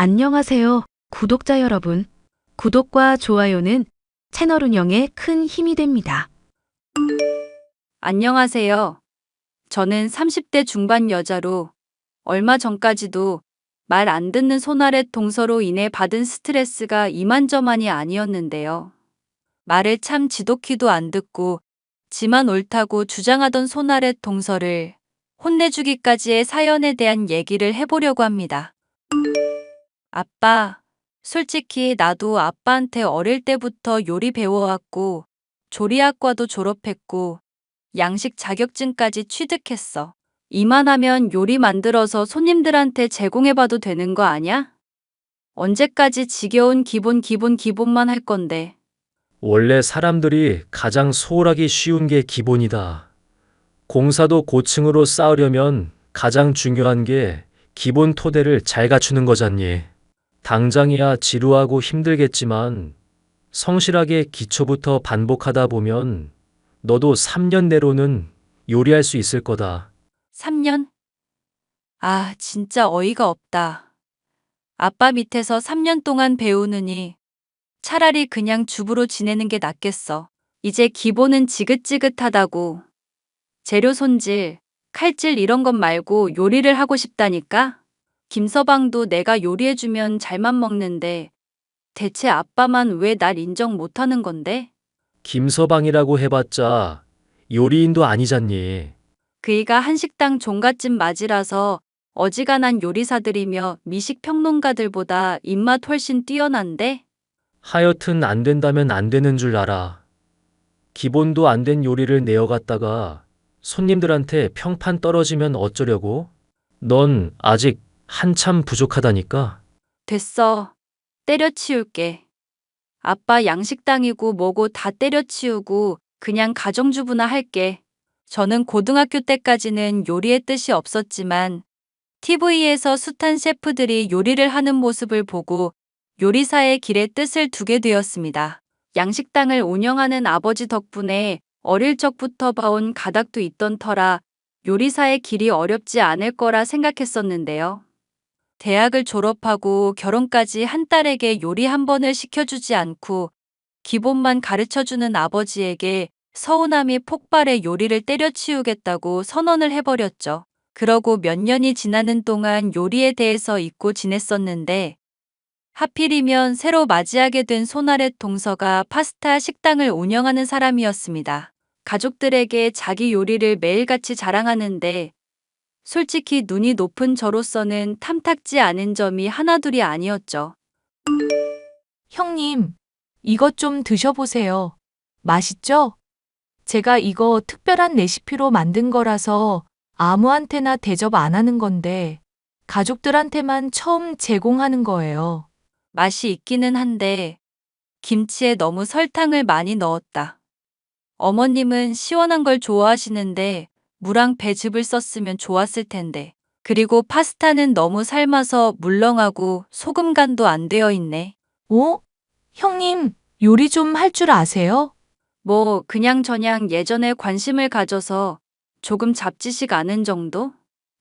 안녕하세요, 구독자 여러분. 구독과 좋아요는 채널 운영에 큰 힘이 됩니다. 안녕하세요. 저는 30대 중반 여자로 얼마 전까지도 말 안 듣는 손아랫 동서로 인해 받은 스트레스가 이만저만이 아니었는데요. 말을 참 지독히도 안 듣고 지만 옳다고 주장하던 손아랫 동서를 혼내주기까지의 사연에 대한 얘기를 해보려고 합니다. 아빠, 솔직히 나도 아빠한테 어릴 때부터 요리 배워왔고 조리학과도 졸업했고 양식 자격증까지 취득했어. 이만하면 요리 만들어서 손님들한테 제공해봐도 되는 거 아냐? 언제까지 지겨운 기본만 할 건데. 원래 사람들이 가장 소홀하기 쉬운 게 기본이다. 공사도 고층으로 쌓으려면 가장 중요한 게 기본 토대를 잘 갖추는 거잖니. 당장이야 지루하고 힘들겠지만 성실하게 기초부터 반복하다 보면 너도 3년 내로는 요리할 수 있을 거다. 3년? 아, 진짜 어이가 없다. 아빠 밑에서 3년 동안 배우느니 차라리 그냥 주부로 지내는 게 낫겠어. 이제 기본은 지긋지긋하다고. 재료 손질, 칼질 이런 것 말고 요리를 하고 싶다니까? 김서방도 내가 요리해주면 잘만 먹는데 대체 아빠만 왜 날 인정 못하는 건데? 김서방이라고 해봤자 요리인도 아니잖니. 그이가 한식당 종갓집 맞이라서 어지간한 요리사들이며 미식평론가들보다 입맛 훨씬 뛰어난데? 하여튼 안 된다면 안 되는 줄 알아. 기본도 안 된 요리를 내어갔다가 손님들한테 평판 떨어지면 어쩌려고? 넌 아직 한참 부족하다니까? 됐어. 때려치울게. 아빠 양식당이고 뭐고 다 때려치우고 그냥 가정주부나 할게. 저는 고등학교 때까지는 요리의 뜻이 없었지만 TV에서 숱한 셰프들이 요리를 하는 모습을 보고 요리사의 길에 뜻을 두게 되었습니다. 양식당을 운영하는 아버지 덕분에 어릴 적부터 봐온 가닥도 있던 터라 요리사의 길이 어렵지 않을 거라 생각했었는데요. 대학을 졸업하고 결혼까지 한 딸에게 요리 한 번을 시켜주지 않고 기본만 가르쳐주는 아버지에게 서운함이 폭발해 요리를 때려치우겠다고 선언을 해버렸죠. 그러고 몇 년이 지나는 동안 요리에 대해서 잊고 지냈었는데 하필이면 새로 맞이하게 된 손아랫 동서가 파스타 식당을 운영하는 사람이었습니다. 가족들에게 자기 요리를 매일같이 자랑하는데 솔직히 눈이 높은 저로서는 탐탁지 않은 점이 하나둘이 아니었죠. 형님, 이것 좀 드셔보세요. 맛있죠? 제가 이거 특별한 레시피로 만든 거라서 아무한테나 대접 안 하는 건데 가족들한테만 처음 제공하는 거예요. 맛이 있기는 한데 김치에 너무 설탕을 많이 넣었다. 어머님은 시원한 걸 좋아하시는데 무랑 배즙을 썼으면 좋았을 텐데. 그리고 파스타는 너무 삶아서 물렁하고 소금 간도 안 되어 있네. 오? 형님, 요리 좀 할 줄 아세요? 뭐 그냥저냥 예전에 관심을 가져서 조금 잡지식 아는 정도?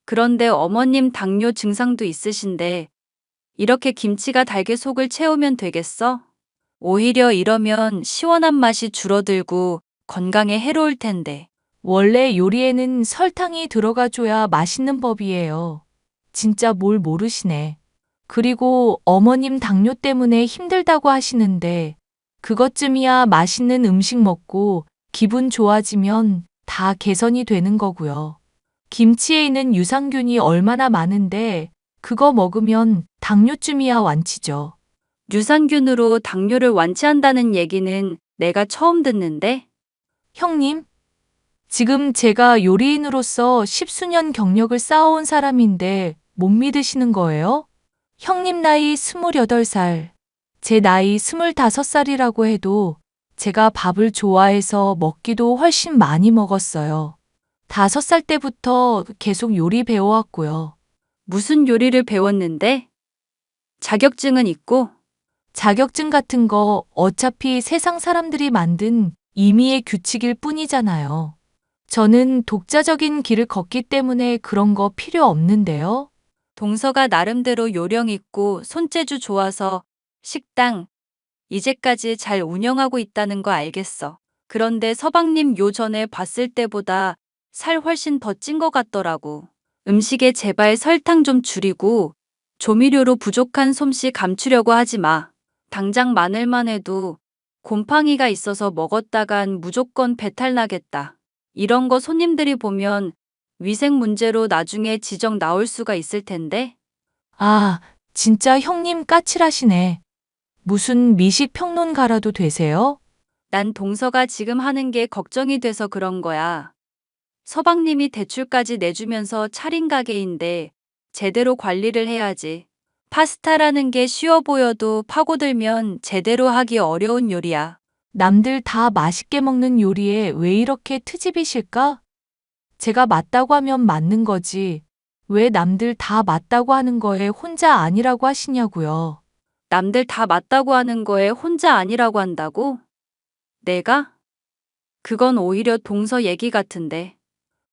그런데 어머님 당뇨 증상도 있으신데 이렇게 김치가 달게 속을 채우면 되겠어? 오히려 이러면 시원한 맛이 줄어들고 건강에 해로울 텐데. 원래 요리에는 설탕이 들어가줘야 맛있는 법이에요. 진짜 뭘 모르시네. 그리고 어머님 당뇨 때문에 힘들다고 하시는데 그것쯤이야 맛있는 음식 먹고 기분 좋아지면 다 개선이 되는 거고요. 김치에 있는 유산균이 얼마나 많은데 그거 먹으면 당뇨쯤이야 완치죠. 유산균으로 당뇨를 완치한다는 얘기는 내가 처음 듣는데? 형님, 지금 제가 요리인으로서 십수년 경력을 쌓아온 사람인데 못 믿으시는 거예요? 형님 나이 28살, 제 나이 25살이라고 해도 제가 밥을 좋아해서 먹기도 훨씬 많이 먹었어요. 5살 때부터 계속 요리 배워왔고요. 무슨 요리를 배웠는데? 자격증은 있고? 자격증 같은 거 어차피 세상 사람들이 만든 임의의 규칙일 뿐이잖아요. 저는 독자적인 길을 걷기 때문에 그런 거 필요 없는데요. 동서가 나름대로 요령 있고 손재주 좋아서 식당 이제까지 잘 운영하고 있다는 거 알겠어. 그런데 서방님 요전에 봤을 때보다 살 훨씬 더 찐 것 같더라고. 음식에 제발 설탕 좀 줄이고 조미료로 부족한 솜씨 감추려고 하지 마. 당장 마늘만 해도 곰팡이가 있어서 먹었다간 무조건 배탈 나겠다. 이런 거 손님들이 보면 위생 문제로 나중에 지적 나올 수가 있을 텐데. 아, 진짜 형님 까칠하시네. 무슨 미식 평론가라도 되세요? 난 동서가 지금 하는 게 걱정이 돼서 그런 거야. 서방님이 대출까지 내주면서 차린 가게인데 제대로 관리를 해야지. 파스타라는 게 쉬워 보여도 파고들면 제대로 하기 어려운 요리야. 남들 다 맛있게 먹는 요리에 왜 이렇게 트집이실까? 제가 맞다고 하면 맞는 거지. 왜 남들 다 맞다고 하는 거에 혼자 아니라고 하시냐고요. 남들 다 맞다고 하는 거에 혼자 아니라고 한다고? 내가? 그건 오히려 동서 얘기 같은데.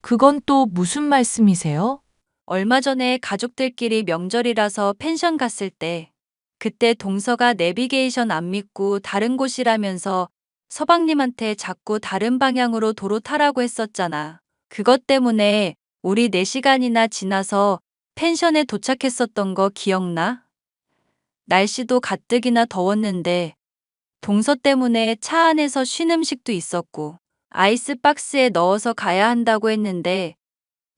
그건 또 무슨 말씀이세요? 얼마 전에 가족들끼리 명절이라서 펜션 갔을 때 그때 동서가 내비게이션 안 믿고 다른 곳이라면서 서방님한테 자꾸 다른 방향으로 도로 타라고 했었잖아. 그것 때문에 우리 4시간이나 지나서 펜션에 도착했었던 거 기억나? 날씨도 가뜩이나 더웠는데 동서 때문에 차 안에서 쉰 음식도 있었고 아이스박스에 넣어서 가야 한다고 했는데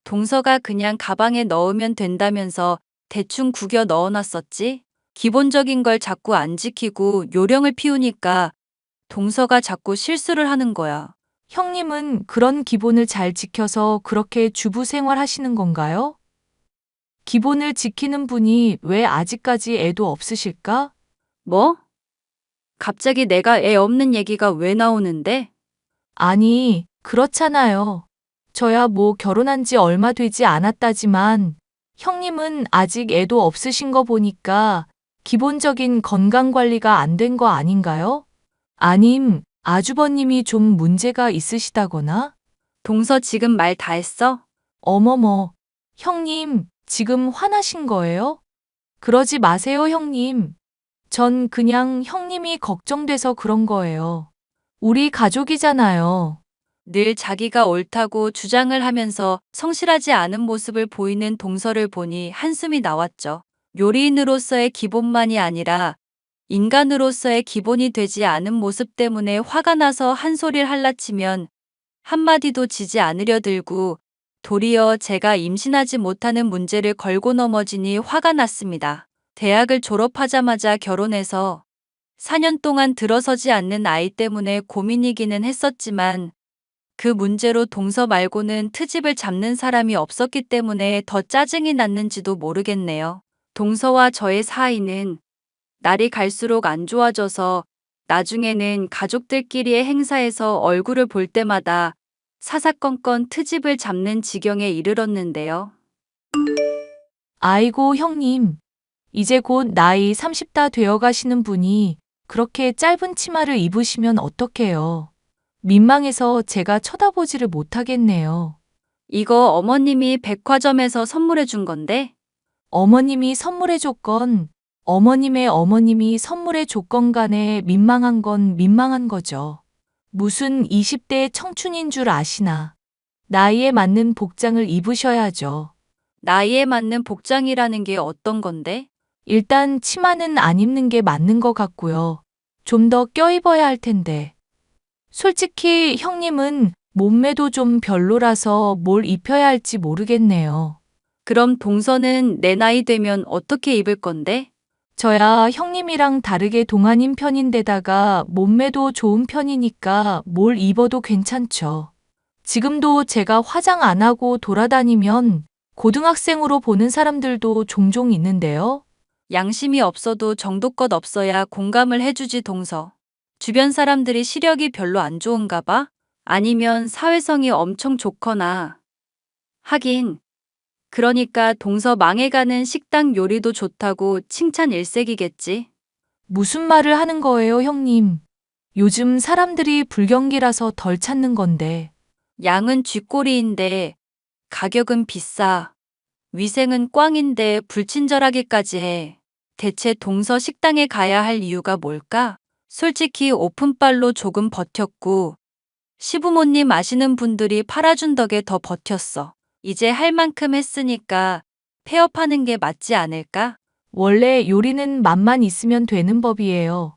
동서가 그냥 가방에 넣으면 된다면서 대충 구겨 넣어놨었지? 기본적인 걸 자꾸 안 지키고 요령을 피우니까 동서가 자꾸 실수를 하는 거야. 형님은 그런 기본을 잘 지켜서 그렇게 주부 생활 하시는 건가요? 기본을 지키는 분이 왜 아직까지 애도 없으실까? 뭐? 갑자기 내가 애 없는 얘기가 왜 나오는데? 아니, 그렇잖아요. 저야 뭐 결혼한 지 얼마 되지 않았다지만 형님은 아직 애도 없으신 거 보니까 기본적인 건강 관리가 안 된 거 아닌가요? 아님, 아주버님이 좀 문제가 있으시다거나? 동서 지금 말 다 했어? 어머머, 형님, 지금 화나신 거예요? 그러지 마세요, 형님. 전 그냥 형님이 걱정돼서 그런 거예요. 우리 가족이잖아요. 늘 자기가 옳다고 주장을 하면서 성실하지 않은 모습을 보이는 동서를 보니 한숨이 나왔죠. 요리인으로서의 기본만이 아니라 인간으로서의 기본이 되지 않은 모습 때문에 화가 나서 한 소리를 할라치면 한마디도 지지 않으려 들고 도리어 제가 임신하지 못하는 문제를 걸고 넘어지니 화가 났습니다. 대학을 졸업하자마자 결혼해서 4년 동안 들어서지 않는 아이 때문에 고민이기는 했었지만 그 문제로 동서 말고는 트집을 잡는 사람이 없었기 때문에 더 짜증이 났는지도 모르겠네요. 동서와 저의 사이는 날이 갈수록 안 좋아져서 나중에는 가족들끼리의 행사에서 얼굴을 볼 때마다 사사건건 트집을 잡는 지경에 이르렀는데요. 아이고, 형님. 이제 곧 나이 30다 되어 가시는 분이 그렇게 짧은 치마를 입으시면 어떡해요. 민망해서 제가 쳐다보지를 못하겠네요. 이거 어머님이 백화점에서 선물해 준 건데 어머님이 선물해 줬건 어머님의 어머님이 선물해 줬건 간에 민망한 건 민망한 거죠. 무슨 20대 청춘인 줄 아시나. 나이에 맞는 복장을 입으셔야죠. 나이에 맞는 복장이라는 게 어떤 건데? 일단 치마는 안 입는 게 맞는 것 같고요. 좀 더 껴입어야 할 텐데. 솔직히 형님은 몸매도 좀 별로라서 뭘 입혀야 할지 모르겠네요. 그럼 동서는 내 나이 되면 어떻게 입을 건데? 저야 형님이랑 다르게 동안인 편인데다가 몸매도 좋은 편이니까 뭘 입어도 괜찮죠. 지금도 제가 화장 안 하고 돌아다니면 고등학생으로 보는 사람들도 종종 있는데요. 양심이 없어도 정도껏 없어야 공감을 해주지 동서. 주변 사람들이 시력이 별로 안 좋은가 봐? 아니면 사회성이 엄청 좋거나. 하긴. 그러니까 동서 망해가는 식당 요리도 좋다고 칭찬 일색이겠지. 무슨 말을 하는 거예요, 형님? 요즘 사람들이 불경기라서 덜 찾는 건데. 양은 쥐꼬리인데 가격은 비싸. 위생은 꽝인데 불친절하기까지 해. 대체 동서 식당에 가야 할 이유가 뭘까? 솔직히 오픈빨로 조금 버텼고, 시부모님 아시는 분들이 팔아준 덕에 더 버텼어. 이제 할 만큼 했으니까 폐업하는 게 맞지 않을까? 원래 요리는 맛만 있으면 되는 법이에요.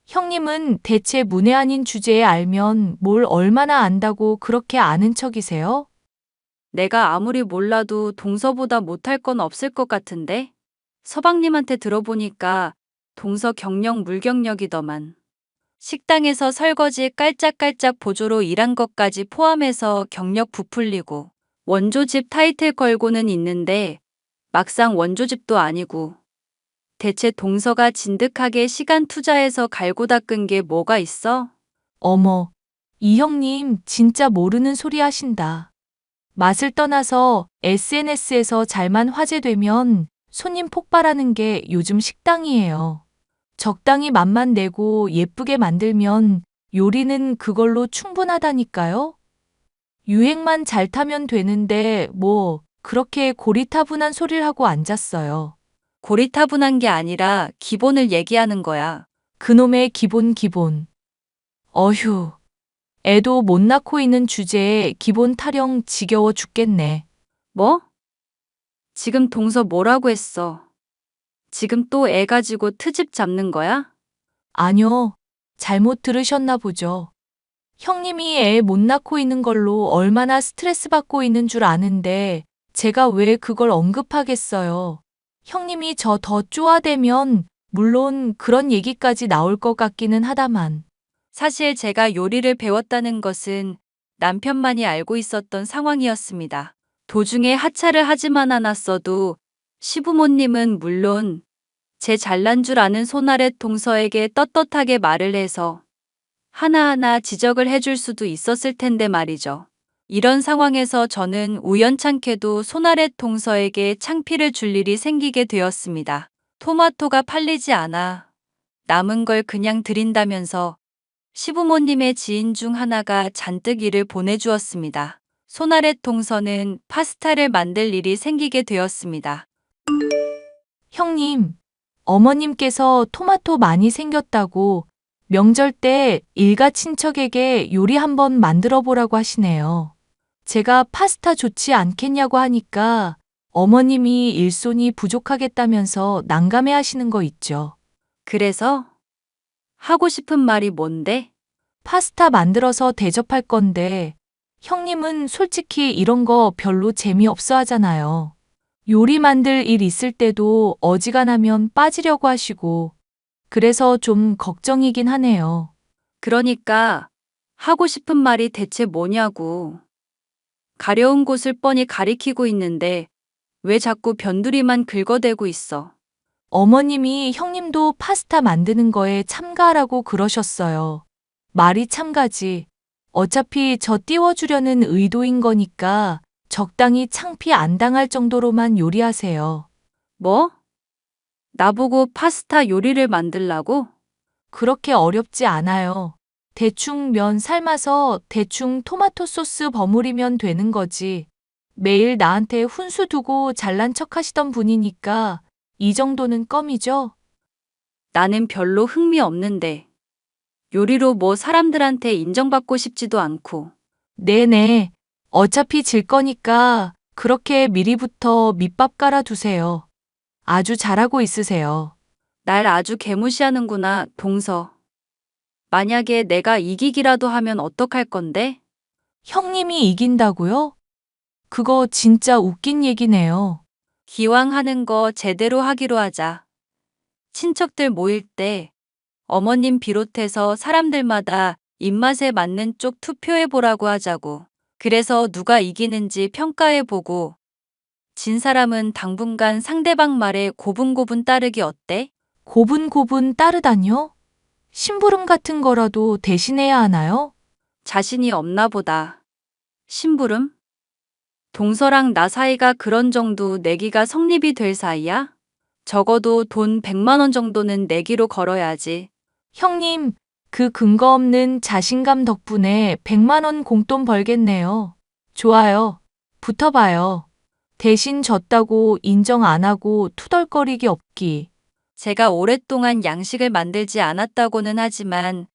형님은 대체 문외 아닌 주제에 알면 뭘 얼마나 안다고 그렇게 아는 척이세요? 내가 아무리 몰라도 동서보다 못할 건 없을 것 같은데? 서방님한테 들어보니까 동서 경력 물경력이더만. 식당에서 설거지 깔짝깔짝 보조로 일한 것까지 포함해서 경력 부풀리고 원조집 타이틀 걸고는 있는데 막상 원조집도 아니고 대체 동서가 진득하게 시간 투자해서 갈고 닦은 게 뭐가 있어? 어머, 이 형님 진짜 모르는 소리 하신다. 맛을 떠나서 SNS에서 잘만 화제되면 손님 폭발하는 게 요즘 식당이에요. 적당히 맛만 내고 예쁘게 만들면 요리는 그걸로 충분하다니까요? 유행만 잘 타면 되는데 뭐 그렇게 고리타분한 소리를 하고 앉았어요. 고리타분한 게 아니라 기본을 얘기하는 거야. 그놈의 기본. 어휴, 애도 못 낳고 있는 주제에 기본 타령 지겨워 죽겠네. 뭐? 지금 동서 뭐라고 했어? 지금 또 애 가지고 트집 잡는 거야? 아뇨, 잘못 들으셨나 보죠. 형님이 애 못 낳고 있는 걸로 얼마나 스트레스 받고 있는 줄 아는데 제가 왜 그걸 언급하겠어요. 형님이 저 더 쪼아대면 물론 그런 얘기까지 나올 것 같기는 하다만. 사실 제가 요리를 배웠다는 것은 남편만이 알고 있었던 상황이었습니다. 도중에 하차를 하지만 않았어도 시부모님은 물론 제 잘난 줄 아는 손아래 동서에게 떳떳하게 말을 해서 하나하나 지적을 해줄 수도 있었을 텐데 말이죠. 이런 상황에서 저는 우연찮게도 손아래 동서에게 창피를 줄 일이 생기게 되었습니다. 토마토가 팔리지 않아 남은 걸 그냥 드린다면서 시부모님의 지인 중 하나가 잔뜩 일을 보내주었습니다. 손아래 동서는 파스타를 만들 일이 생기게 되었습니다. 형님, 어머님께서 토마토 많이 생겼다고 명절 때 일가 친척에게 요리 한번 만들어 보라고 하시네요. 제가 파스타 좋지 않겠냐고 하니까 어머님이 일손이 부족하겠다면서 난감해 하시는 거 있죠. 그래서 하고 싶은 말이 뭔데? 파스타 만들어서 대접할 건데 형님은 솔직히 이런 거 별로 재미없어 하잖아요. 요리 만들 일 있을 때도 어지간하면 빠지려고 하시고 그래서 좀 걱정이긴 하네요. 그러니까 하고 싶은 말이 대체 뭐냐고. 가려운 곳을 뻔히 가리키고 있는데 왜 자꾸 변두리만 긁어대고 있어. 어머님이 형님도 파스타 만드는 거에 참가하라고 그러셨어요. 말이 참가지. 어차피 저 띄워주려는 의도인 거니까 적당히 창피 안 당할 정도로만 요리하세요. 뭐? 나보고 파스타 요리를 만들라고? 그렇게 어렵지 않아요. 대충 면 삶아서 대충 토마토 소스 버무리면 되는 거지. 매일 나한테 훈수 두고 잘난 척 하시던 분이니까 이 정도는 껌이죠? 나는 별로 흥미 없는데. 요리로 뭐 사람들한테 인정받고 싶지도 않고. 네네. 어차피 질 거니까 그렇게 미리부터 밑밥 깔아두세요. 아주 잘하고 있으세요. 날 아주 개무시하는구나, 동서. 만약에 내가 이기기라도 하면 어떡할 건데? 형님이 이긴다고요? 그거 진짜 웃긴 얘기네요. 기왕 하는 거 제대로 하기로 하자. 친척들 모일 때 어머님 비롯해서 사람들마다 입맛에 맞는 쪽 투표해보라고 하자고. 그래서 누가 이기는지 평가해보고 진 사람은 당분간 상대방 말에 고분고분 따르기 어때? 고분고분 따르다뇨? 심부름 같은 거라도 대신해야 하나요? 자신이 없나 보다. 심부름? 동서랑 나 사이가 그런 정도 내기가 성립이 될 사이야? 적어도 돈 100만 원 정도는 내기로 걸어야지. 형님, 그 근거 없는 자신감 덕분에 100만 원 공돈 벌겠네요. 좋아요. 붙어봐요. 대신 졌다고 인정 안 하고 투덜거리기 없기. 제가 오랫동안 양식을 만들지 않았다고는 하지만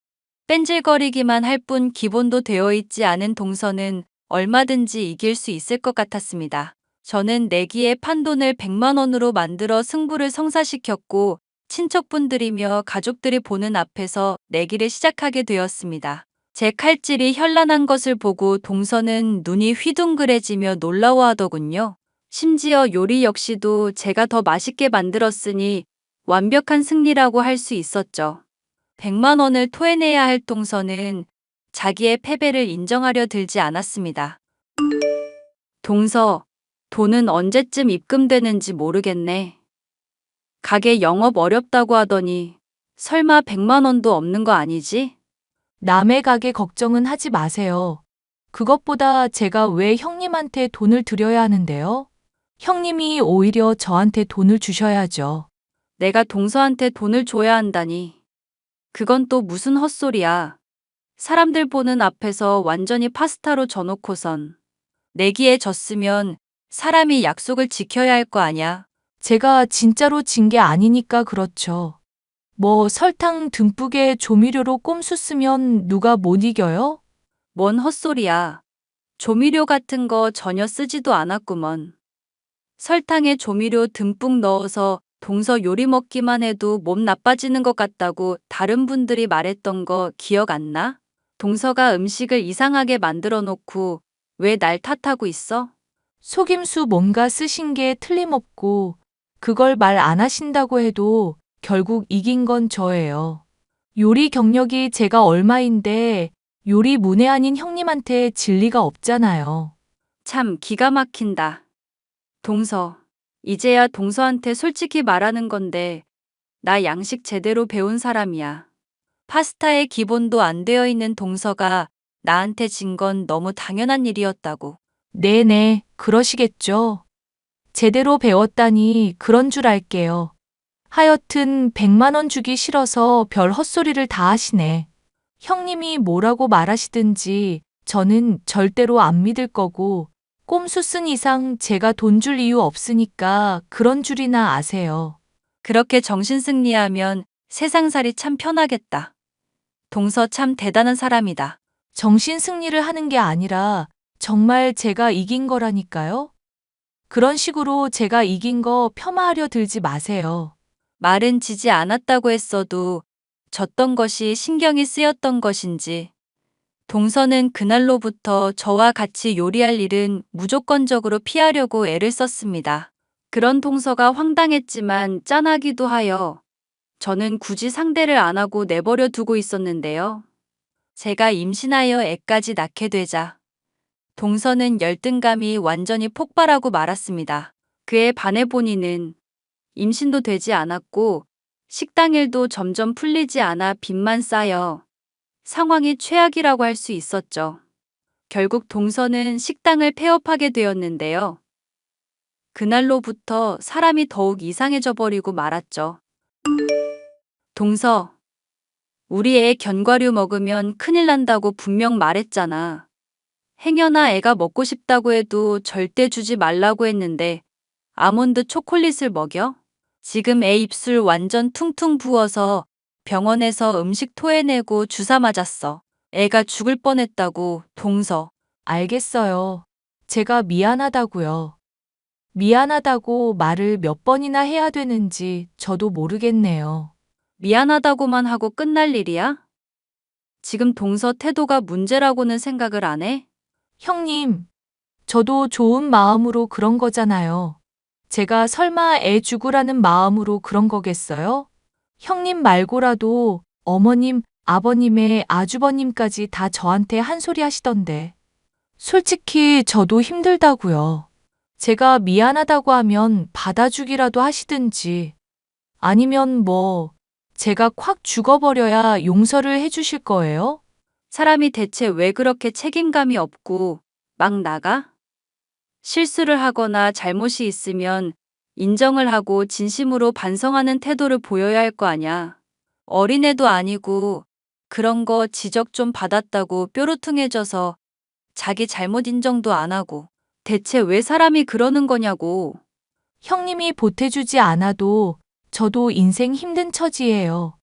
뺀질거리기만 할 뿐 기본도 되어 있지 않은 동서는 얼마든지 이길 수 있을 것 같았습니다. 저는 내기의 판돈을 100만 원으로 만들어 승부를 성사시켰고 친척분들이며 가족들이 보는 앞에서 내기를 시작하게 되었습니다. 제 칼질이 현란한 것을 보고 동서는 눈이 휘둥그레지며 놀라워하더군요. 심지어 요리 역시도 제가 더 맛있게 만들었으니 완벽한 승리라고 할 수 있었죠. 100만 원을 토해내야 할 동서는 자기의 패배를 인정하려 들지 않았습니다. 동서, 돈은 언제쯤 입금되는지 모르겠네. 가게 영업 어렵다고 하더니 설마 100만 원도 없는 거 아니지? 남의 가게 걱정은 하지 마세요. 그것보다 제가 왜 형님한테 돈을 드려야 하는데요? 형님이 오히려 저한테 돈을 주셔야죠. 내가 동서한테 돈을 줘야 한다니. 그건 또 무슨 헛소리야. 사람들 보는 앞에서 완전히 파스타로 져놓고선 내기에 졌으면 사람이 약속을 지켜야 할 거 아냐. 제가 진짜로 진 게 아니니까 그렇죠. 뭐 설탕 듬뿍에 조미료로 꼼수 쓰면 누가 못 이겨요? 뭔 헛소리야. 조미료 같은 거 전혀 쓰지도 않았구먼. 설탕에 조미료 듬뿍 넣어서 동서 요리 먹기만 해도 몸 나빠지는 것 같다고 다른 분들이 말했던 거 기억 안 나? 동서가 음식을 이상하게 만들어 놓고 왜 날 탓하고 있어? 속임수 뭔가 쓰신 게 틀림없고 그걸 말 안 하신다고 해도 결국 이긴 건 저예요. 요리 경력이 제가 얼마인데 요리 문외한인 형님한테 질 리가 없잖아요. 참 기가 막힌다. 동서, 이제야 동서한테 솔직히 말하는 건데 나 양식 제대로 배운 사람이야. 파스타의 기본도 안 되어 있는 동서가 나한테 진 건 너무 당연한 일이었다고. 네네, 그러시겠죠. 제대로 배웠다니 그런 줄 알게요. 하여튼 100만 원 주기 싫어서 별 헛소리를 다 하시네. 형님이 뭐라고 말하시든지 저는 절대로 안 믿을 거고 꼼수 쓴 이상 제가 돈 줄 이유 없으니까 그런 줄이나 아세요. 그렇게 정신승리하면 세상살이 참 편하겠다. 동서 참 대단한 사람이다. 정신 승리를 하는 게 아니라 정말 제가 이긴 거라니까요. 그런 식으로 제가 이긴 거 폄하하려 들지 마세요. 말은 지지 않았다고 했어도 졌던 것이 신경이 쓰였던 것인지 동서는 그날로부터 저와 같이 요리할 일은 무조건적으로 피하려고 애를 썼습니다. 그런 동서가 황당했지만 짠하기도 하여 저는 굳이 상대를 안 하고 내버려 두고 있었는데요. 제가 임신하여 애까지 낳게 되자 동서는 열등감이 완전히 폭발하고 말았습니다. 그에 반해 본인은 임신도 되지 않았고 식당 일도 점점 풀리지 않아 빚만 쌓여 상황이 최악이라고 할 수 있었죠. 결국 동서는 식당을 폐업하게 되었는데요. 그날로부터 사람이 더욱 이상해져 버리고 말았죠. 동서, 우리 애 견과류 먹으면 큰일 난다고 분명 말했잖아. 행여나 애가 먹고 싶다고 해도 절대 주지 말라고 했는데 아몬드 초콜릿을 먹여? 지금 애 입술 완전 퉁퉁 부어서 병원에서 음식 토해내고 주사 맞았어. 애가 죽을 뻔했다고, 동서. 알겠어요. 제가 미안하다고요. 미안하다고 말을 몇 번이나 해야 되는지 저도 모르겠네요. 미안하다고만 하고 끝날 일이야? 지금 동서 태도가 문제라고는 생각을 안 해? 형님, 저도 좋은 마음으로 그런 거잖아요. 제가 설마 애 죽으라는 마음으로 그런 거겠어요? 형님 말고라도 어머님, 아버님의 아주버님까지 다 저한테 한 소리 하시던데. 솔직히 저도 힘들다고요. 제가 미안하다고 하면 받아주기라도 하시든지 아니면 뭐 제가 콱 죽어버려야 용서를 해주실 거예요? 사람이 대체 왜 그렇게 책임감이 없고 막 나가? 실수를 하거나 잘못이 있으면 인정을 하고 진심으로 반성하는 태도를 보여야 할 거 아냐. 어린애도 아니고 그런 거 지적 좀 받았다고 뾰루퉁해져서 자기 잘못 인정도 안 하고 대체 왜 사람이 그러는 거냐고. 형님이 보태주지 않아도 저도 인생 힘든 처지예요.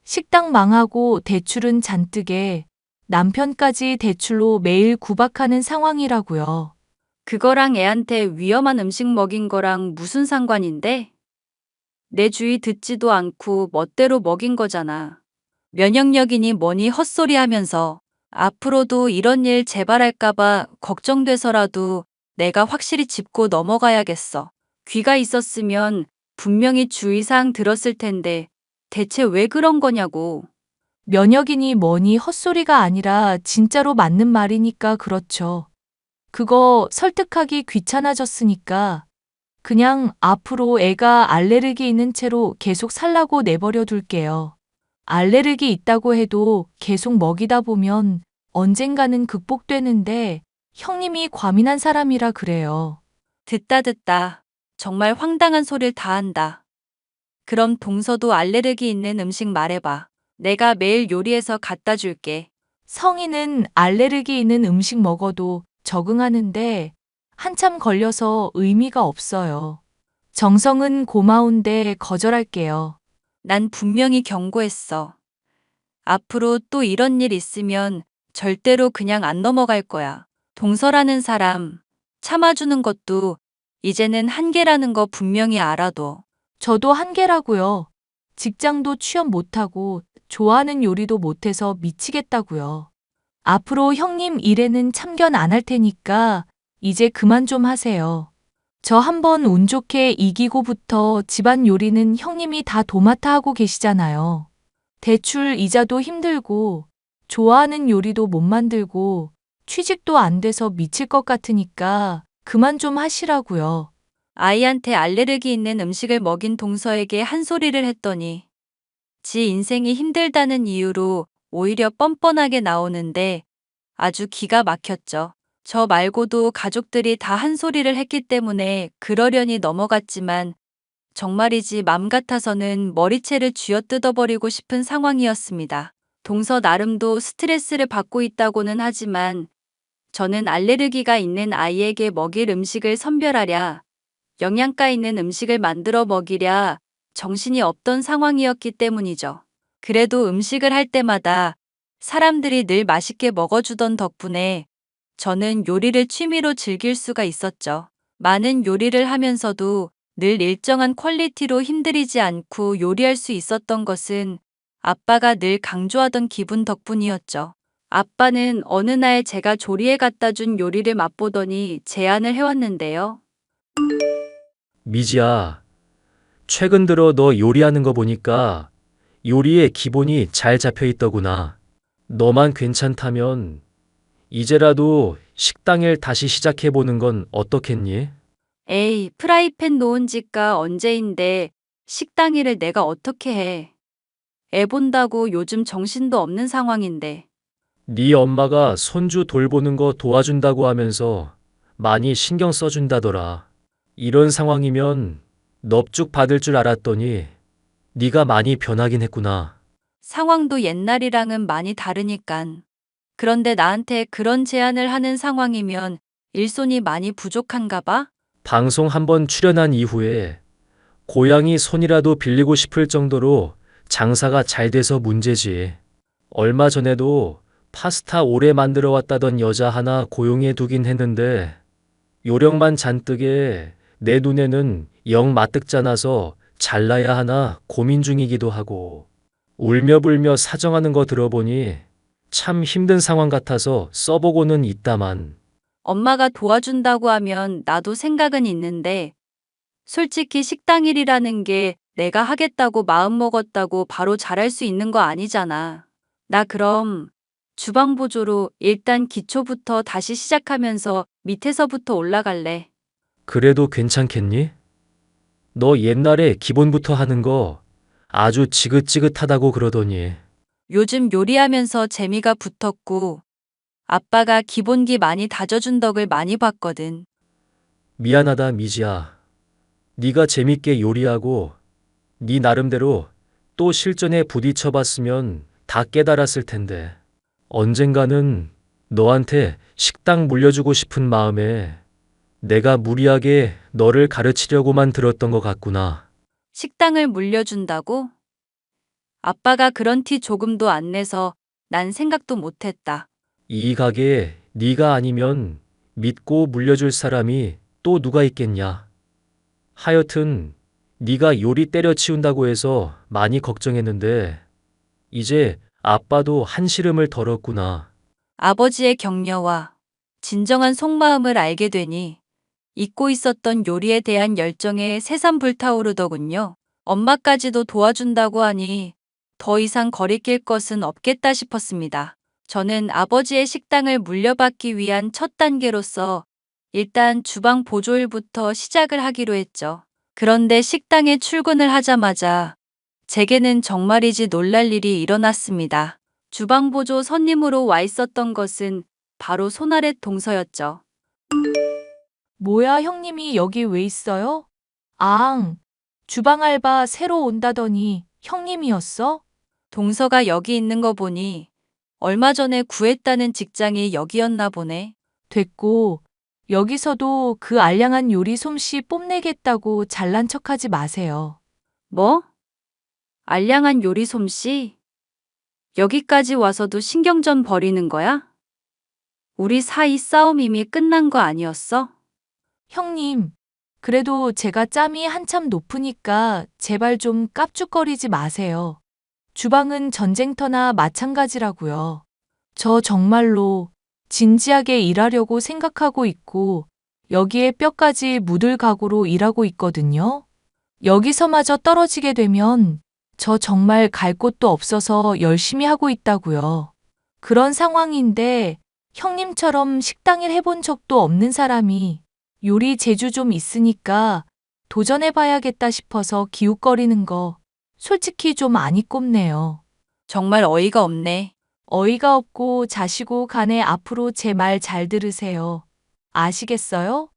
식당 망하고 대출은 잔뜩에 남편까지 대출로 매일 구박하는 상황이라고요. 그거랑 애한테 위험한 음식 먹인 거랑 무슨 상관인데? 내 주의 듣지도 않고 멋대로 먹인 거잖아. 면역력이니 뭐니 헛소리 하면서 앞으로도 이런 일 재발할까봐 걱정돼서라도 내가 확실히 짚고 넘어가야겠어. 귀가 있었으면 분명히 주의사항 들었을 텐데 대체 왜 그런 거냐고. 면역이니 뭐니 헛소리가 아니라 진짜로 맞는 말이니까 그렇죠. 그거 설득하기 귀찮아졌으니까 그냥 앞으로 애가 알레르기 있는 채로 계속 살라고 내버려 둘게요. 알레르기 있다고 해도 계속 먹이다 보면 언젠가는 극복되는데 형님이 과민한 사람이라 그래요. 듣다. 정말 황당한 소리를 다 한다. 그럼 동서도 알레르기 있는 음식 말해봐. 내가 매일 요리해서 갖다 줄게. 성인은 알레르기 있는 음식 먹어도 적응하는데 한참 걸려서 의미가 없어요. 정성은 고마운데 거절할게요. 난 분명히 경고했어. 앞으로 또 이런 일 있으면 절대로 그냥 안 넘어갈 거야. 동서라는 사람 참아주는 것도 이제는 한계라는 거 분명히 알아둬. 저도 한계라고요. 직장도 취업 못하고 좋아하는 요리도 못해서 미치겠다고요. 앞으로 형님 일에는 참견 안 할 테니까 이제 그만 좀 하세요. 저 한번 운 좋게 이기고부터 집안 요리는 형님이 다 도맡아 하고 계시잖아요. 대출 이자도 힘들고 좋아하는 요리도 못 만들고 취직도 안 돼서 미칠 것 같으니까 그만 좀 하시라고요. 아이한테 알레르기 있는 음식을 먹인 동서에게 한 소리를 했더니 지 인생이 힘들다는 이유로 오히려 뻔뻔하게 나오는데 아주 기가 막혔죠. 저 말고도 가족들이 다 한 소리를 했기 때문에 그러려니 넘어갔지만 정말이지 맘 같아서는 머리채를 쥐어뜯어버리고 싶은 상황이었습니다. 동서 나름도 스트레스를 받고 있다고는 하지만 저는 알레르기가 있는 아이에게 먹일 음식을 선별하랴, 영양가 있는 음식을 만들어 먹이랴 정신이 없던 상황이었기 때문이죠. 그래도 음식을 할 때마다 사람들이 늘 맛있게 먹어주던 덕분에 저는 요리를 취미로 즐길 수가 있었죠. 많은 요리를 하면서도 늘 일정한 퀄리티로 힘들이지 않고 요리할 수 있었던 것은 아빠가 늘 강조하던 기분 덕분이었죠. 아빠는 어느 날 제가 조리해 갖다 준 요리를 맛보더니 제안을 해왔는데요. 미지야, 최근 들어 너 요리하는 거 보니까 요리의 기본이 잘 잡혀 있더구나. 너만 괜찮다면 이제라도 식당 일 다시 시작해보는 건 어떻겠니? 에이, 프라이팬 놓은 지가 언제인데 식당 일을 내가 어떻게 해. 애 본다고 요즘 정신도 없는 상황인데. 네 엄마가 손주 돌보는 거 도와준다고 하면서 많이 신경 써준다더라. 이런 상황이면 넙죽 받을 줄 알았더니 네가 많이 변하긴 했구나. 상황도 옛날이랑은 많이 다르니깐. 그런데 나한테 그런 제안을 하는 상황이면 일손이 많이 부족한가 봐? 방송 한번 출연한 이후에 고양이 손이라도 빌리고 싶을 정도로 장사가 잘 돼서 문제지. 얼마 전에도 파스타 오래 만들어 왔다던 여자 하나 고용해 두긴 했는데 요령만 잔뜩에 내 눈에는 영 마뜩잖아서 잘라야 하나 고민 중이기도 하고 울며불며 사정하는 거 들어보니 참 힘든 상황 같아서 써보고는 있다만 엄마가 도와준다고 하면 나도 생각은 있는데 솔직히 식당 일이라는 게 내가 하겠다고 마음먹었다고 바로 잘할 수 있는 거 아니잖아. 나 그럼 주방 보조로 일단 기초부터 다시 시작하면서 밑에서부터 올라갈래. 그래도 괜찮겠니? 너 옛날에 기본부터 하는 거 아주 지긋지긋하다고 그러더니 요즘 요리하면서 재미가 붙었고 아빠가 기본기 많이 다져준 덕을 많이 봤거든. 미안하다 미지야. 네가 재밌게 요리하고 네 나름대로 또 실전에 부딪혀봤으면 다 깨달았을 텐데 언젠가는 너한테 식당 물려주고 싶은 마음에 내가 무리하게 너를 가르치려고만 들었던 것 같구나. 식당을 물려준다고? 아빠가 그런 티 조금도 안 내서 난 생각도 못했다. 이 가게에 네가 아니면 믿고 물려줄 사람이 또 누가 있겠냐. 하여튼 네가 요리 때려치운다고 해서 많이 걱정했는데 이제 아빠도 한시름을 덜었구나. 아버지의 격려와 진정한 속마음을 알게 되니 잊고 있었던 요리에 대한 열정에 새삼 불타오르더군요. 엄마까지도 도와준다고 하니 더 이상 거리낄 것은 없겠다 싶었습니다. 저는 아버지의 식당을 물려받기 위한 첫 단계로서 일단 주방 보조일부터 시작을 하기로 했죠. 그런데 식당에 출근을 하자마자 제게는 정말이지 놀랄 일이 일어났습니다. 주방 보조 손님으로 와 있었던 것은 바로 손아래 동서였죠. 뭐야, 형님이 여기 왜 있어요? 앙, 주방 알바 새로 온다더니 형님이었어? 동서가 여기 있는 거 보니 얼마 전에 구했다는 직장이 여기였나 보네. 됐고, 여기서도 그 알량한 요리 솜씨 뽐내겠다고 잘난 척하지 마세요. 뭐? 알량한 요리 솜씨? 여기까지 와서도 신경전 버리는 거야? 우리 사이 싸움 이미 끝난 거 아니었어? 형님, 그래도 제가 짬이 한참 높으니까 제발 좀 깝죽거리지 마세요. 주방은 전쟁터나 마찬가지라고요. 저 정말로 진지하게 일하려고 생각하고 있고 여기에 뼈까지 묻을 각오로 일하고 있거든요. 여기서마저 떨어지게 되면 저 정말 갈 곳도 없어서 열심히 하고 있다고요. 그런 상황인데 형님처럼 식당일 해본 적도 없는 사람이 요리 재주 좀 있으니까 도전해봐야겠다 싶어서 기웃거리는 거 솔직히 좀 많이 꼽네요. 정말 어이가 없네. 어이가 없고 자시고 간에 앞으로 제 말 잘 들으세요. 아시겠어요?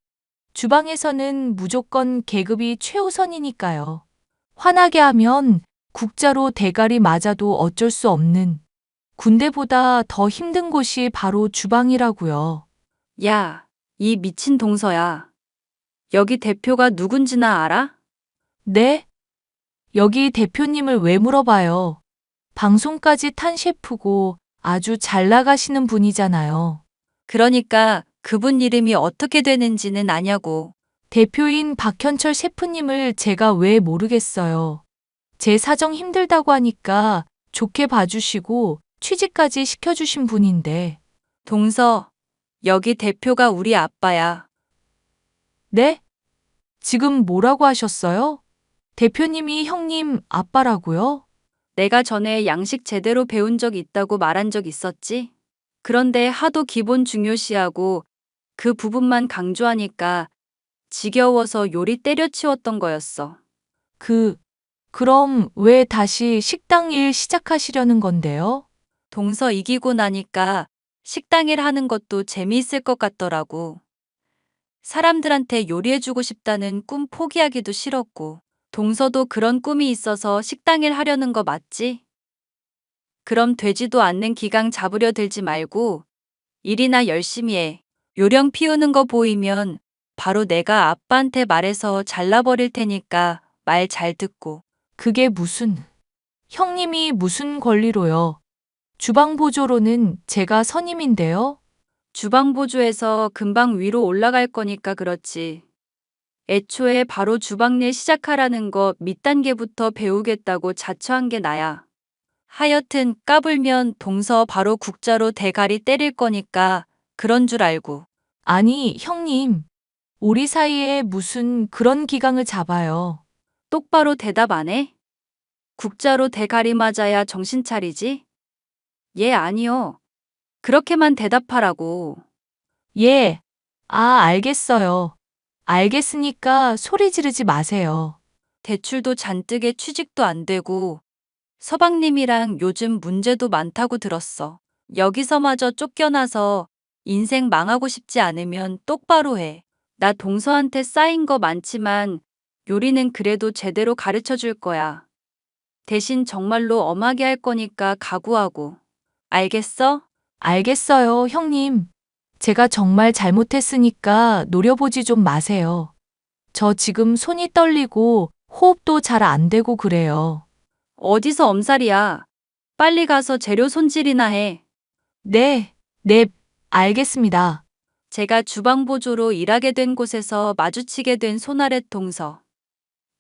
주방에서는 무조건 계급이 최우선이니까요. 화나게 하면 국자로 대가리 맞아도 어쩔 수 없는 군대보다 더 힘든 곳이 바로 주방이라고요. 야, 이 미친 동서야. 여기 대표가 누군지나 알아? 네? 여기 대표님을 왜 물어봐요? 방송까지 탄 셰프고 아주 잘 나가시는 분이잖아요. 그러니까 그분 이름이 어떻게 되는지는 아냐고. 대표인 박현철 셰프님을 제가 왜 모르겠어요. 제 사정 힘들다고 하니까 좋게 봐주시고 취직까지 시켜주신 분인데. 동서, 여기 대표가 우리 아빠야. 네? 지금 뭐라고 하셨어요? 대표님이 형님 아빠라고요? 내가 전에 양식 제대로 배운 적 있다고 말한 적 있었지? 그런데 하도 기본 중요시하고 그 부분만 강조하니까 지겨워서 요리 때려치웠던 거였어. 그럼 왜 다시 식당 일 시작하시려는 건데요? 동서 이기고 나니까 식당 일 하는 것도 재미있을 것 같더라고. 사람들한테 요리해주고 싶다는 꿈 포기하기도 싫었고. 동서도 그런 꿈이 있어서 식당 일 하려는 거 맞지? 그럼 되지도 않는 기강 잡으려 들지 말고 일이나 열심히 해. 요령 피우는 거 보이면 바로 내가 아빠한테 말해서 잘라버릴 테니까 말 잘 듣고. 그게 형님이 무슨 권리로요? 주방 보조로는 제가 선임인데요? 주방 보조에서 금방 위로 올라갈 거니까 그렇지. 애초에 바로 주방 일 시작하라는 거 밑단계부터 배우겠다고 자처한 게 나야. 하여튼 까불면 동서 바로 국자로 대가리 때릴 거니까 그런 줄 알고. 아니, 형님. 우리 사이에 무슨 그런 기강을 잡아요. 똑바로 대답 안 해? 국자로 대가리 맞아야 정신 차리지? 예, 아니요. 그렇게만 대답하라고. 예. 알겠어요. 알겠으니까 소리 지르지 마세요. 대출도 잔뜩에 취직도 안 되고 서방님이랑 요즘 문제도 많다고 들었어. 여기서마저 쫓겨나서 인생 망하고 싶지 않으면 똑바로 해. 나 동서한테 쌓인 거 많지만 요리는 그래도 제대로 가르쳐 줄 거야. 대신 정말로 엄하게 할 거니까 각오하고. 알겠어? 알겠어요, 형님. 제가 정말 잘못했으니까 노려보지 좀 마세요. 저 지금 손이 떨리고 호흡도 잘 안 되고 그래요. 어디서 엄살이야. 빨리 가서 재료 손질이나 해. 네, 알겠습니다. 제가 주방 보조로 일하게 된 곳에서 마주치게 된 손아랫 동서.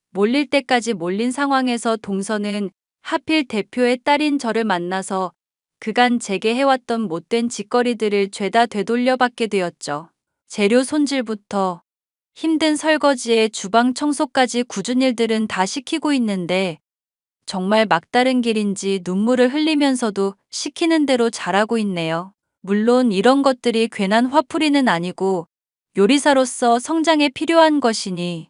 몰릴 때까지 몰린 상황에서 동서는 하필 대표의 딸인 저를 만나서 그간 제게 해왔던 못된 짓거리들을 죄다 되돌려 받게 되었죠. 재료 손질부터 힘든 설거지에 주방 청소까지 굳은 일들은 다 시키고 있는데 정말 막다른 길인지 눈물을 흘리면서도 시키는 대로 잘하고 있네요. 물론 이런 것들이 괜한 화풀이는 아니고 요리사로서 성장에 필요한 것이니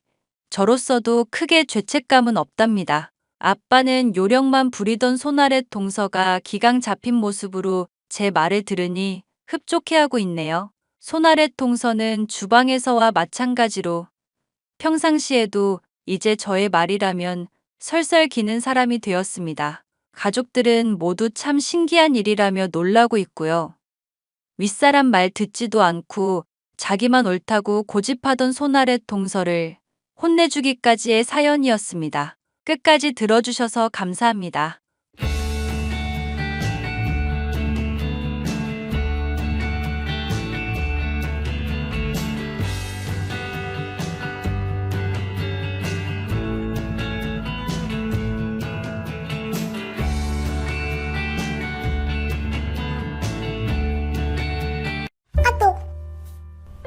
저로서도 크게 죄책감은 없답니다. 아빠는 요령만 부리던 손아랫 동서가 기강 잡힌 모습으로 제 말을 들으니 흡족해하고 있네요. 손아랫 동서는 주방에서와 마찬가지로 평상시에도 이제 저의 말이라면 설설 기는 사람이 되었습니다. 가족들은 모두 참 신기한 일이라며 놀라고 있고요. 윗사람 말 듣지도 않고 자기만 옳다고 고집하던 손아랫 동서를 혼내주기까지의 사연이었습니다. 끝까지 들어주셔서 감사합니다.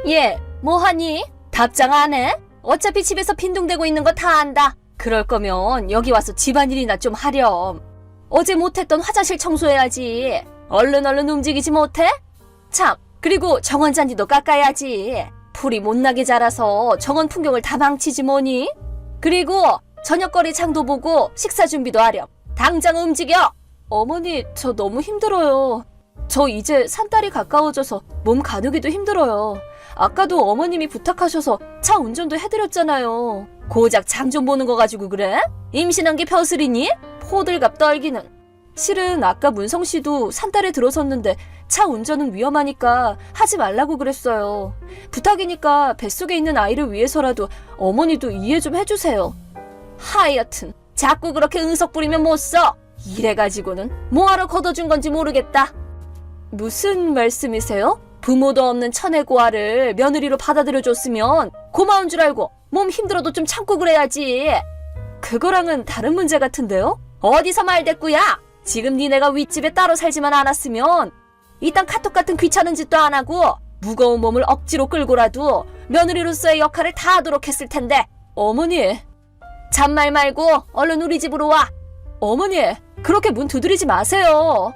얘, 뭐하니? 답장 안 해? 어차피 집에서 빈둥대고 있는 거 다 안다. 그럴 거면 여기 와서 집안일이나 좀 하렴. 어제 못했던 화장실 청소해야지. 얼른 움직이지 못해? 참, 그리고 정원 잔디도 깎아야지. 풀이 못나게 자라서 정원 풍경을 다 망치지 뭐니? 그리고 저녁거리 장도 보고 식사 준비도 하렴. 당장 움직여! 어머니, 저 너무 힘들어요. 저 이제 산딸이 가까워져서 몸 가누기도 힘들어요. 아까도 어머님이 부탁하셔서 차 운전도 해드렸잖아요. 고작 장 좀 보는 거 가지고 그래? 임신한 게 벼슬이니? 호들갑 떨기는. 실은 아까 문성 씨도 산딸에 들어섰는데 차 운전은 위험하니까 하지 말라고 그랬어요. 부탁이니까 뱃속에 있는 아이를 위해서라도 어머니도 이해 좀 해주세요. 하여튼 자꾸 그렇게 응석 부리면 못 써. 이래가지고는 뭐하러 걷어준 건지 모르겠다. 무슨 말씀이세요? 부모도 없는 천혜고아를 며느리로 받아들여줬으면 고마운 줄 알고 몸 힘들어도 좀 참고 그래야지. 그거랑은 다른 문제 같은데요? 어디서 말대꾸야? 지금 니네가 윗집에 따로 살지만 않았으면 이딴 카톡 같은 귀찮은 짓도 안 하고 무거운 몸을 억지로 끌고라도 며느리로서의 역할을 다 하도록 했을 텐데. 어머니, 잔말 말고 얼른 우리 집으로 와. 어머니, 그렇게 문 두드리지 마세요.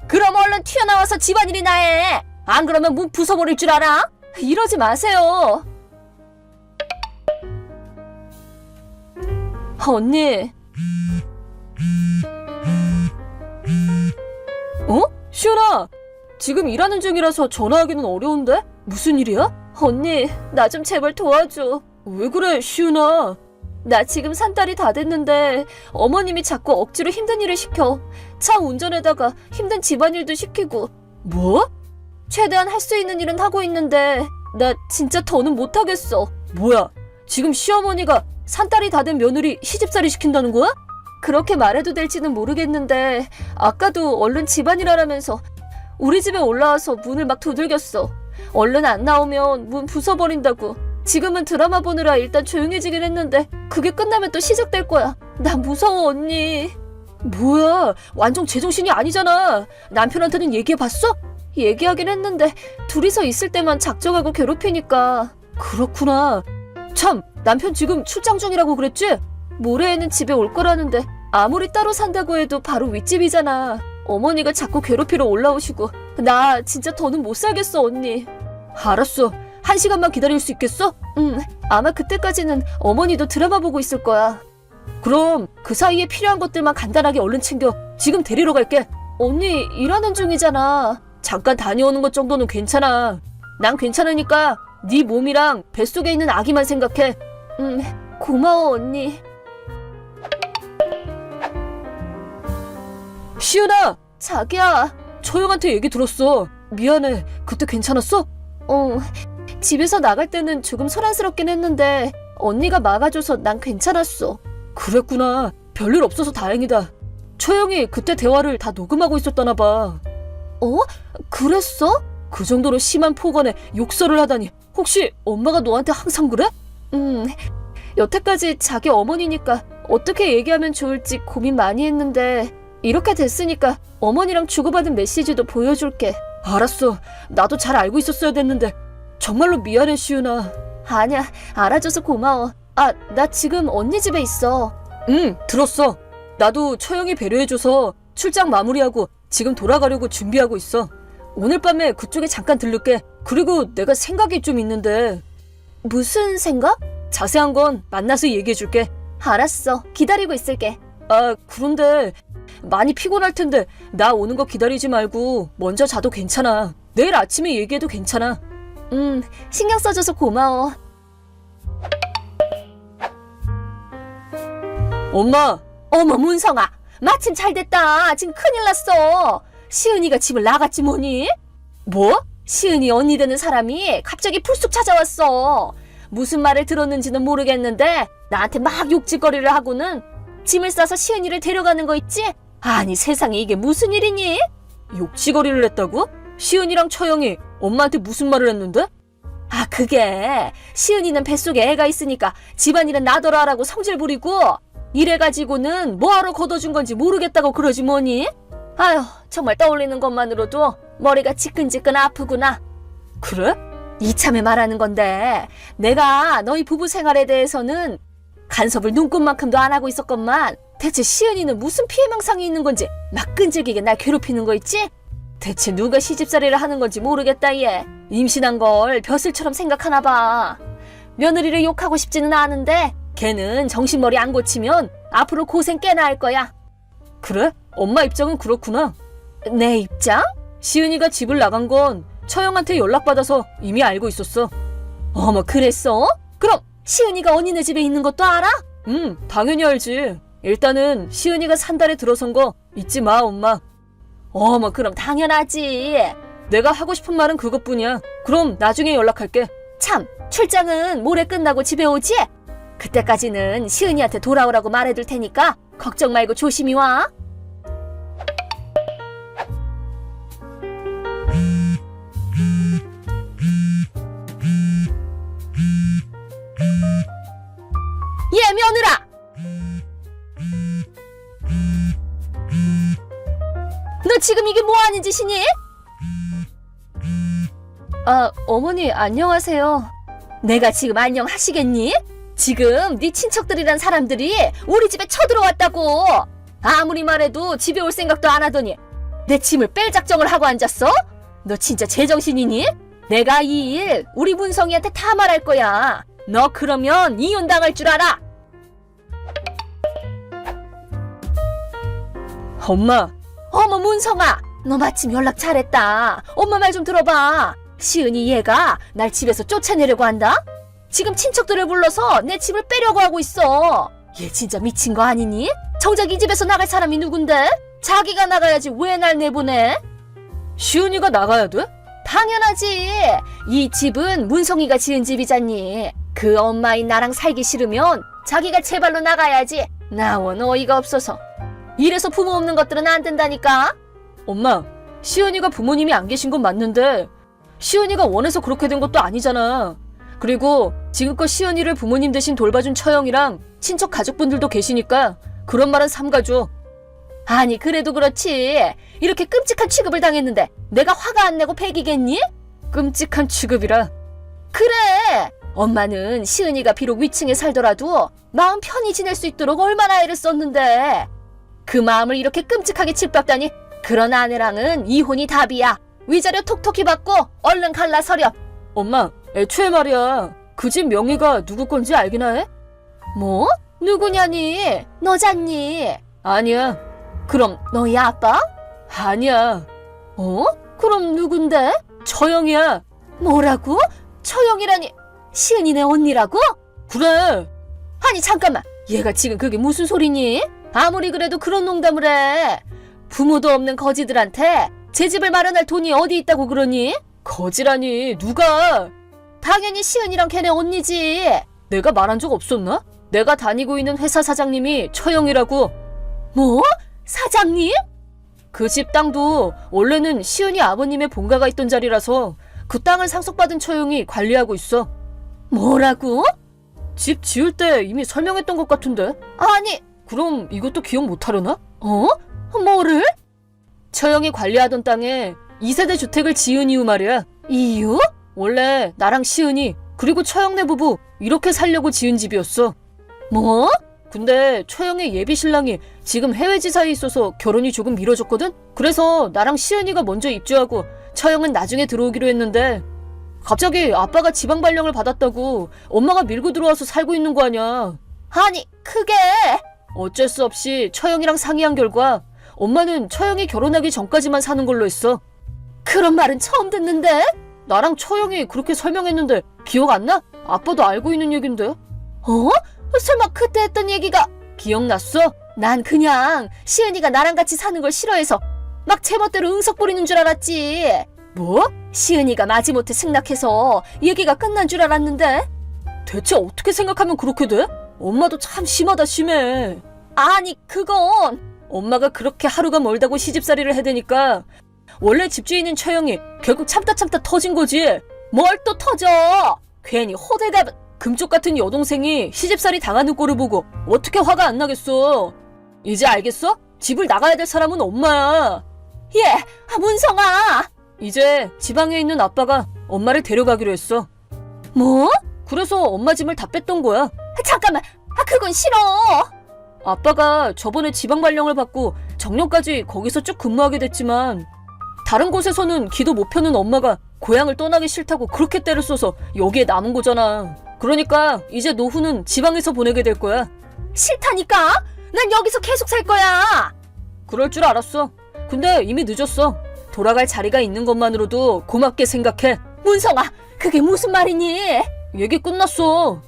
그럼 얼른 튀어나와서 집안일이나 해. 안 그러면 문 부숴버릴 줄 알아? 이러지 마세요. 언니. 어? 시연아, 지금 일하는 중이라서 전화하기는 어려운데? 무슨 일이야? 언니, 나 좀 제발 도와줘. 왜 그래, 시연아? 나 지금 산딸이 다 됐는데 어머님이 자꾸 억지로 힘든 일을 시켜. 차 운전에다가 힘든 집안일도 시키고. 뭐? 최대한 할 수 있는 일은 하고 있는데 나 진짜 더는 못하겠어. 뭐야? 지금 시어머니가 산딸이 다 된 며느리 시집살이 시킨다는 거야? 그렇게 말해도 될지는 모르겠는데 아까도 얼른 집안일 하라면서 우리 집에 올라와서 문을 막 두들겼어. 얼른 안 나오면 문 부숴버린다고. 지금은 드라마 보느라 일단 조용해지긴 했는데 그게 끝나면 또 시작될 거야. 나 무서워, 언니. 뭐야, 완전 제정신이 아니잖아. 남편한테는 얘기해봤어? 얘기하긴 했는데 둘이서 있을 때만 작정하고 괴롭히니까. 그렇구나. 참, 남편 지금 출장 중이라고 그랬지? 모레에는 집에 올 거라는데 아무리 따로 산다고 해도 바로 윗집이잖아. 어머니가 자꾸 괴롭히러 올라오시고 나 진짜 더는 못 살겠어, 언니. 알았어. 1시간만 기다릴 수 있겠어? 응, 아마 그때까지는 어머니도 드라마 보고 있을 거야. 그럼 그 사이에 필요한 것들만 간단하게 얼른 챙겨. 지금 데리러 갈게. 언니 일하는 중이잖아. 잠깐 다녀오는 것 정도는 괜찮아. 난 괜찮으니까 네 몸이랑 뱃속에 있는 아기만 생각해. 고마워, 언니. 시은아! 자기야, 저 형한테 얘기 들었어. 미안해. 그때 괜찮았어? 집에서 나갈 때는 조금 소란스럽긴 했는데 언니가 막아줘서 난 괜찮았어. 그랬구나. 별일 없어서 다행이다. 처형이 그때 대화를 다 녹음하고 있었다나 봐. 그랬어? 그 정도로 심한 폭언에 욕설을 하다니. 혹시 엄마가 너한테 항상 그래? 여태까지 자기 어머니니까 어떻게 얘기하면 좋을지 고민 많이 했는데 이렇게 됐으니까 어머니랑 주고받은 메시지도 보여줄게. 알았어. 나도 잘 알고 있었어야 됐는데 정말로 미안해, 시은아. 아니야. 알아줘서 고마워. 나 지금 언니 집에 있어. 들었어. 나도 처형이 배려해줘서 출장 마무리하고 지금 돌아가려고 준비하고 있어. 오늘 밤에 그쪽에 잠깐 들를게. 그리고 내가 생각이 좀 있는데. 무슨 생각? 자세한 건 만나서 얘기해줄게. 알았어. 기다리고 있을게. 그런데 많이 피곤할 텐데 나 오는 거 기다리지 말고 먼저 자도 괜찮아. 내일 아침에 얘기해도 괜찮아. 신경 써줘서 고마워. 엄마. 어머, 문성아. 마침 잘 됐다. 지금 큰일 났어. 시은이가 집을 나갔지 뭐니? 뭐? 시은이 언니 되는 사람이 갑자기 불쑥 찾아왔어. 무슨 말을 들었는지는 모르겠는데 나한테 막 욕짓거리를 하고는 짐을 싸서 시은이를 데려가는 거 있지? 아니, 세상에 이게 무슨 일이니? 욕짓거리를 했다고? 시은이랑 처형이 엄마한테 무슨 말을 했는데? 그게 시은이는 뱃속에 애가 있으니까 집안일은 나더러 하라고 성질 부리고 이래가지고는 뭐하러 걷어준 건지 모르겠다고 그러지 뭐니? 아휴, 정말 떠올리는 것만으로도 머리가 지끈지끈 아프구나. 그래? 이참에 말하는 건데 내가 너희 부부 생활에 대해서는 간섭을 눈꼽만큼도 안 하고 있었건만 대체 시은이는 무슨 피해망상이 있는 건지 막 끈질기게 날 괴롭히는 거 있지? 대체 누가 시집살이를 하는 건지 모르겠다 얘. 임신한 걸 벼슬처럼 생각하나 봐. 며느리를 욕하고 싶지는 않은데 걔는 정신머리 안 고치면 앞으로 고생 꽤나 할 거야. 그래? 엄마 입장은 그렇구나. 내 입장? 시은이가 집을 나간 건 처형한테 연락받아서 이미 알고 있었어. 어머, 그랬어? 그럼 시은이가 언니네 집에 있는 것도 알아? 당연히 알지. 일단은 시은이가 산달에 들어선 거 잊지 마, 엄마. 어머, 그럼 당연하지. 내가 하고 싶은 말은 그것뿐이야. 그럼 나중에 연락할게. 참, 출장은 모레 끝나고 집에 오지? 그때까지는 시은이한테 돌아오라고 말해둘 테니까 걱정 말고 조심히 와. 얘 며느라! 너 지금 이게 뭐 하는 짓이니? 어머니 안녕하세요. 내가 지금 안녕하시겠니? 지금 네 친척들이란 사람들이 우리 집에 쳐들어왔다고. 아무리 말해도 집에 올 생각도 안 하더니 내 짐을 뺄 작정을 하고 앉았어? 너 진짜 제정신이니? 내가 이 일 우리 문성이한테 다 말할 거야. 너 그러면 이혼당할 줄 알아. 엄마. 어머, 문성아. 너 마침 연락 잘했다. 엄마 말 좀 들어봐. 시은이 얘가 날 집에서 쫓아내려고 한다? 지금 친척들을 불러서 내 집을 빼려고 하고 있어. 얘 진짜 미친 거 아니니? 정작 이 집에서 나갈 사람이 누군데? 자기가 나가야지 왜 날 내보내? 시은이가 나가야 돼? 당연하지. 이 집은 문성이가 지은 집이잖니. 그 엄마인 나랑 살기 싫으면 자기가 제발로 나가야지. 나원 어이가 없어서. 이래서 부모 없는 것들은 안 된다니까. 엄마, 시은이가 부모님이 안 계신 건 맞는데 시은이가 원해서 그렇게 된 것도 아니잖아. 그리고 지금껏 시은이를 부모님 대신 돌봐준 처형이랑 친척 가족분들도 계시니까 그런 말은 삼가줘. 아니, 그래도 그렇지. 이렇게 끔찍한 취급을 당했는데 내가 화가 안 내고 배기겠니? 끔찍한 취급이라. 그래. 엄마는 시은이가 비록 위층에 살더라도 마음 편히 지낼 수 있도록 얼마나 애를 썼는데 그 마음을 이렇게 끔찍하게 짓밟다니. 그런 아내랑은 이혼이 답이야. 위자료 톡톡히 받고 얼른 갈라서렴. 엄마, 애초에 말이야. 그 집 명의가 누구 건지 알기나 해? 뭐? 누구냐니? 너잖니? 아니야. 그럼 너희 아빠? 아니야. 그럼 누군데? 처형이야. 뭐라고? 처형이라니 시은이네 언니라고? 그래. 아니 잠깐만. 얘가 지금 그게 무슨 소리니? 아무리 그래도 그런 농담을 해. 부모도 없는 거지들한테 제 집을 마련할 돈이 어디 있다고 그러니? 거지라니, 누가? 당연히 시은이랑 걔네 언니지. 내가 말한 적 없었나? 내가 다니고 있는 회사 사장님이 처형이라고. 뭐? 사장님? 그 집 땅도 원래는 시은이 아버님의 본가가 있던 자리라서 그 땅을 상속받은 처형이 관리하고 있어. 뭐라고? 집 지을 때 이미 설명했던 것 같은데. 아니, 그럼 이것도 기억 못하려나? 뭐를? 처형이 관리하던 땅에 2세대 주택을 지은 이유 말이야. 이유? 원래 나랑 시은이 그리고 처형네 부부 이렇게 살려고 지은 집이었어. 뭐? 근데 처형의 예비 신랑이 지금 해외 지사에 있어서 결혼이 조금 미뤄졌거든? 그래서 나랑 시은이가 먼저 입주하고 처형은 나중에 들어오기로 했는데 갑자기 아빠가 지방 발령을 받았다고 엄마가 밀고 들어와서 살고 있는 거 아냐. 아니, 그게 어쩔 수 없이 처형이랑 상의한 결과 엄마는 처형이 결혼하기 전까지만 사는 걸로 했어. 그런 말은 처음 듣는데? 나랑 처형이 그렇게 설명했는데 기억 안 나? 아빠도 알고 있는 얘긴데. 설마 그때 했던 얘기가 기억났어? 난 그냥 시은이가 나랑 같이 사는 걸 싫어해서 막 제멋대로 응석 부리는 줄 알았지. 뭐? 시은이가 마지못해 승낙해서 얘기가 끝난 줄 알았는데? 대체 어떻게 생각하면 그렇게 돼? 엄마도 참 심하다, 심해. 아니, 그건 엄마가 그렇게 하루가 멀다고 시집살이를 해대니까 원래 집주인인 처형이 결국 참다 터진 거지. 뭘 또 터져? 괜히 호들갑은 금쪽 같은 여동생이 시집살이 당하는 꼴을 보고 어떻게 화가 안 나겠어. 이제 알겠어? 집을 나가야 될 사람은 엄마야. 문성아. 이제 지방에 있는 아빠가 엄마를 데려가기로 했어. 뭐? 그래서 엄마 짐을 다 뺐던 거야. 잠깐만, 그건 싫어. 아빠가 저번에 지방 발령을 받고 정년까지 거기서 쭉 근무하게 됐지만 다른 곳에서는 기도 못 펴는 엄마가 고향을 떠나기 싫다고 그렇게 때를 써서 여기에 남은 거잖아. 그러니까 이제 노후는 지방에서 보내게 될 거야. 싫다니까? 난 여기서 계속 살 거야. 그럴 줄 알았어. 근데 이미 늦었어. 돌아갈 자리가 있는 것만으로도 고맙게 생각해. 문성아, 그게 무슨 말이니? 얘기 끝났어.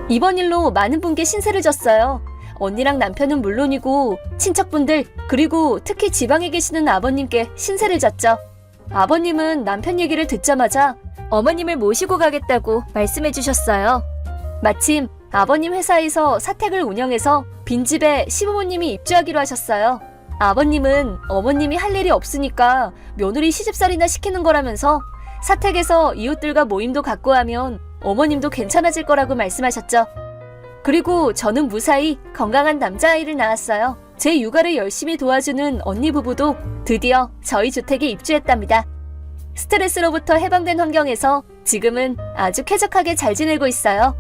이번 일로 많은 분께 신세를 졌어요. 언니랑 남편은 물론이고 친척분들 그리고 특히 지방에 계시는 아버님께 신세를 졌죠. 아버님은 남편 얘기를 듣자마자 어머님을 모시고 가겠다고 말씀해 주셨어요. 마침 아버님 회사에서 사택을 운영해서 빈집에 시부모님이 입주하기로 하셨어요. 아버님은 어머님이 할 일이 없으니까 며느리 시집살이나 시키는 거라면서 사택에서 이웃들과 모임도 갖고 하면 어머님도 괜찮아질 거라고 말씀하셨죠. 그리고 저는 무사히 건강한 남자아이를 낳았어요. 제 육아를 열심히 도와주는 언니 부부도 드디어 저희 주택에 입주했답니다. 스트레스로부터 해방된 환경에서 지금은 아주 쾌적하게 잘 지내고 있어요.